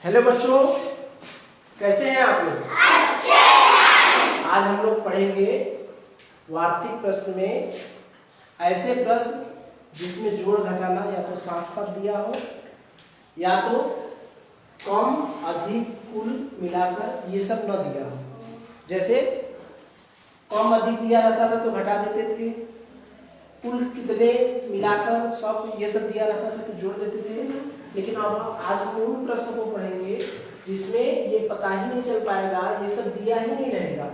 Hello बच्चों, कैसे हैं आप लोग? अच्छे हैं। आज हम लोग पढ़ेंगे वार्तिक प्रश्न में ऐसे प्रश्न जिसमें जोड़ घटाना या तो साथ साथ दिया हो या तो कम अधिक कुल मिलाकर ये सब न दिया हो। जैसे कम अधिक दिया रहता था तो घटा देते थे, कुल कितने मिलाकर सब ये सब दिया रहता था तो जोड़ देते थे। लेकिन अब आज हम उन प्रश्न को पढ़ेंगे जिसमें ये पता ही नहीं चल पाएगा, ये सब दिया ही नहीं रहेगा,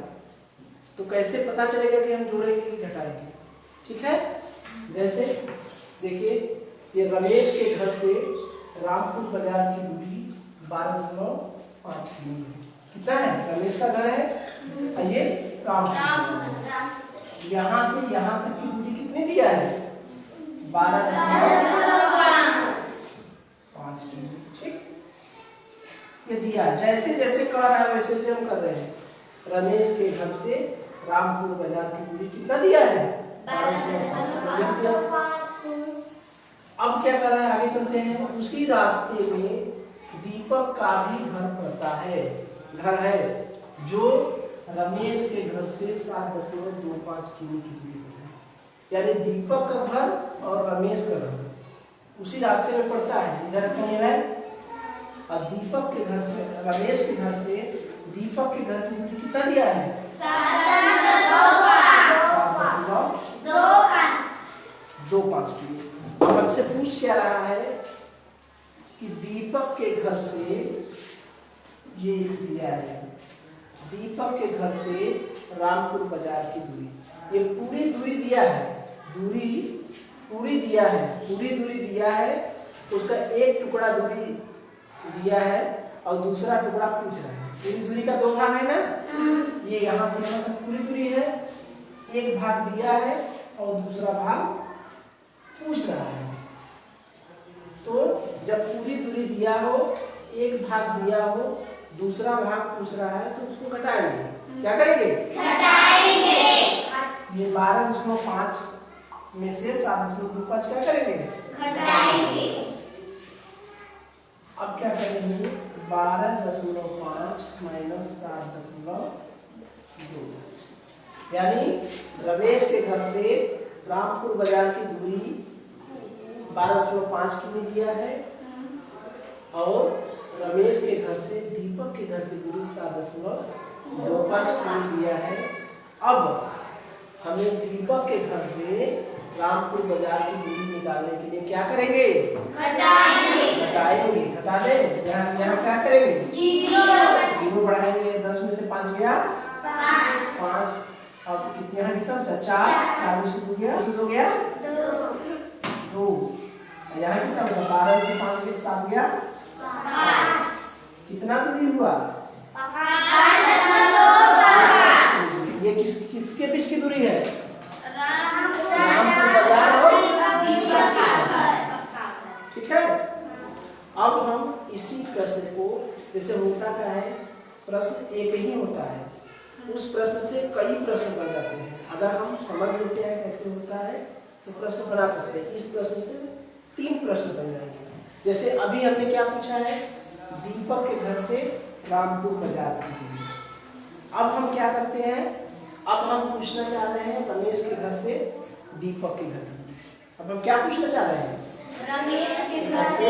तो कैसे पता चलेगा कि हम जोड़ेंगे कि घटाएंगे। ठीक है, जैसे देखिए ये रमेश के घर से रामपुर बाजार की दूरी 12.5 किलोमीटर। कितना है? रमेश का घर है और ये रामपुर। यहाँ से यहाँ तक की दूरी कितनी दिया है? 12.5 किलोमीटर। ठीक, ये दिया। जैसे जैसे कह रहा है वैसे वैसे हम कर रहे हैं। रमेश के घर से रामपुर बाजार की दूरी कितना दिया है? 12.5। अब क्या कर रहा है, आगे चलते हैं। उसी रास्ते में दीपक का भी घर है जो रमेश के घर से 7.25 किलोमीटर की दूरी पर है। यानी दीपक का घर और रमेश का घर उसी रास्ते में पड़ता है, इधर कहीं है। और दीपक के घर से रमेश के घर से दीपक के घर की दूरी कितना दिया है? 7.25 किलोमीटर। अब हमसे पूछ क्या रहा है कि दीपक के घर से ये दिया है, दीपक के घर से रामपुर बाजार की दूरी, ये पूरी दूरी दिया है, पूरी दूरी दिया है। उसका एक टुकड़ा दूरी दिया है और दूसरा टुकड़ा पूछ रहा है। पूरी दूरी का 2 भाग है ना, ये यहाँ से यहाँ तक पूरी दूरी है, एक भाग दिया है और दूसरा भाग पूछ रहा है। तो जब पूरी दूरी दिया हो, एक भाग दिया हो, दूसरा भाग पूछ रहा है तो उसको घटाएंगे। क्या करेंगे? घटाएंगे। ये 12.5 में से 7.25 क्या करेंगे? घटाएंगे। अब क्या करेंगे? 12.5 माइनस 7.25, यानी रमेश के घर से रामपुर बाजार की दूरी 12.5 किमी दिया है और रमेश के घर से दीपक के घर की दूरी 7.25 किमी दिया है। अब हमें दीपक के घर से रामपुर बाजार की दूरी निकालने के लिए क्या करेंगे? घटाएंगे। घटा दें, यहाँ क्या करेंगे? 0 बढ़ाएंगे। 10 में से 5 गया 5। अब कितने यहाँ कितना बचा? 4 में से 2 गया 2। यहाँ कितना बचा? 12 में से 5 के 7 गया 5। कितना दूरी हुआ? 5.25। ये किसके बीच की दूरी है? रामपुर बाजार और दीपक का घर। ठीक है, अब हम इसी प्रश्न को, जैसे होता क्या है, प्रश्न एक ही होता है, उस प्रश्न से कई प्रश्न बन जाते हैं। अगर हम समझ लेते हैं कैसे होता है तो प्रश्न बना सकते हैं। इस प्रश्न से 3 प्रश्न बन जाएंगे। जैसे अभी हमने क्या पूछा है? दीपक के घर से रामपुर बाजार की दूरी। अब हम क्या करते हैं? अब हम पूछना चाह रहे हैं रमेश के घर से दीपक के घर की दूरी। अब हम क्या पूछना चाह रहे हैं? रमेश के घर से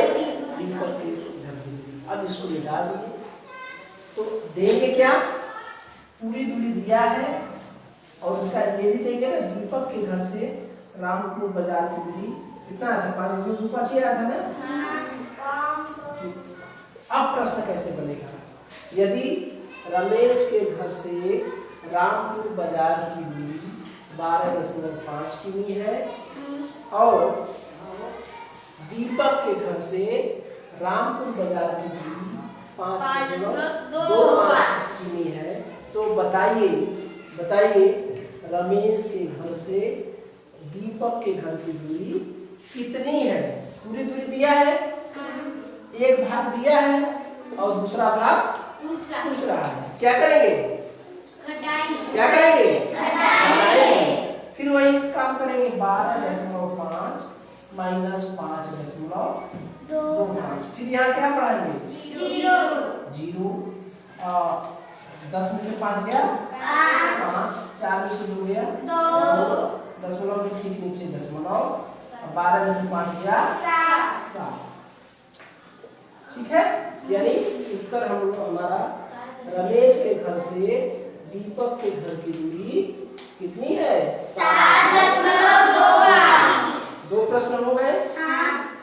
दीपक के घर की दूरी। अब इसको मिटा दीजिए तो देंगे क्या? पूरी दूरी दिया है और उसका ये भी देंगे ना, दीपक के घर से रामपुर बाजार की दूरी कितना आता? 5 आया था ना। अब प्रश्न कैसे बनेगा? यदि रमेश के घर से रामपुर बाजार की दूरी 12.5 किमी है और दीपक के घर से रामपुर बाजार की दूरी 5.25 किमी है, तो बताइए रमेश के घर से दीपक के घर की दूरी कितनी है? पूरी दूरी दिया है, एक भाग दिया है और दूसरा भाग पूछ रहा है। क्या करेंगे? घटाएंगे। फिर वही काम करेंगे। 12.5 माइनस 5.25, फिर यहाँ क्या पढ़ाएंगे? 0। 5 गया 5, 4 में से 2 गया 2, दशमलव के ठीक नीचे दशमलव, 12 में से 5 गया 7। ठीक है, यानी उत्तर हम लोग हमारा रमेश के घर से दीपक के घर की दूरी कितनी है? 7.25। 2 प्रश्न हो गए।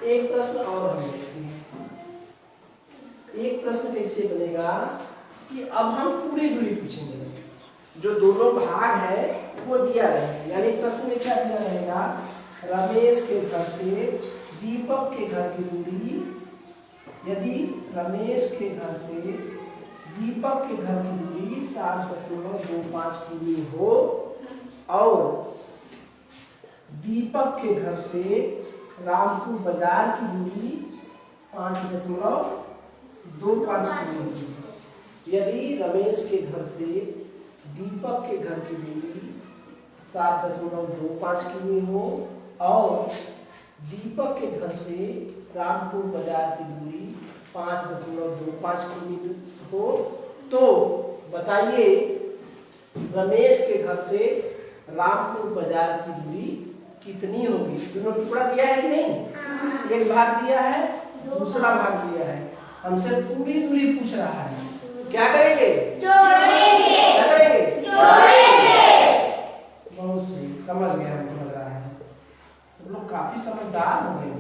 एक प्रश्न और हम देखते हैं। एक प्रश्न कैसे बनेगा कि अब हम पूरी दूरी पूछेंगे, जो दोनों भाग है वो दिया रहेगा। यानी प्रश्न में क्या दिया रहेगा? रमेश के घर से दीपक के घर की दूरी, यदि रमेश के घर से दीपक के घर की दूरी 7.25 किमी हो और दीपक के घर से रामपुर बाजार की दूरी 5.25 किमी। यदि रमेश के घर से दीपक के घर की दूरी 7.25 किमी हो और दीपक के घर से रामपुर बाजार की दूरी 5.25 किमी हो, तो बताइए रमेश के घर से रामपुर बाजार की दूरी कितनी होगी? दोनों टुकड़ा दिया है कि नहीं? एक भाग दिया है, दूसरा भाग दिया है। हमसे पूरी दूरी पूछ रहा है, क्या करेंगे? जोड़ेंगे। क्या करेंगे? जोड़ेंगे। बहुत सही, समझ गए हमको लग रहा है। सब लोग काफी समझदार हो गए।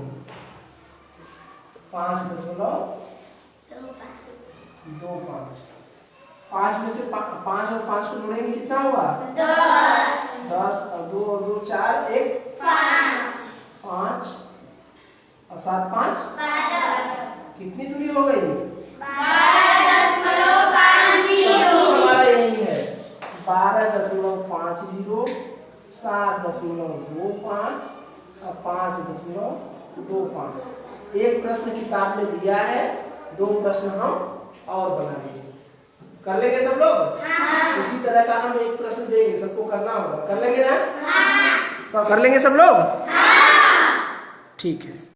5.25 5 में से 5 और 5 को जोड़ेंगे कितना हुआ? 10 और 2 और 2 4 1 5 और 7 5 कितनी दूरी हो गई? 12.50। हमारा यही है 12.50, 7.25 और 5.25। एक प्रश्न किताब में दिया है, 2 प्रश्न हम और बनाएंगे। कर लेंगे सब लोग? इसी तरह का हम एक प्रश्न देंगे, सबको करना होगा। कर लेंगे ना? सब कर लेंगे सब लोग? ठीक है।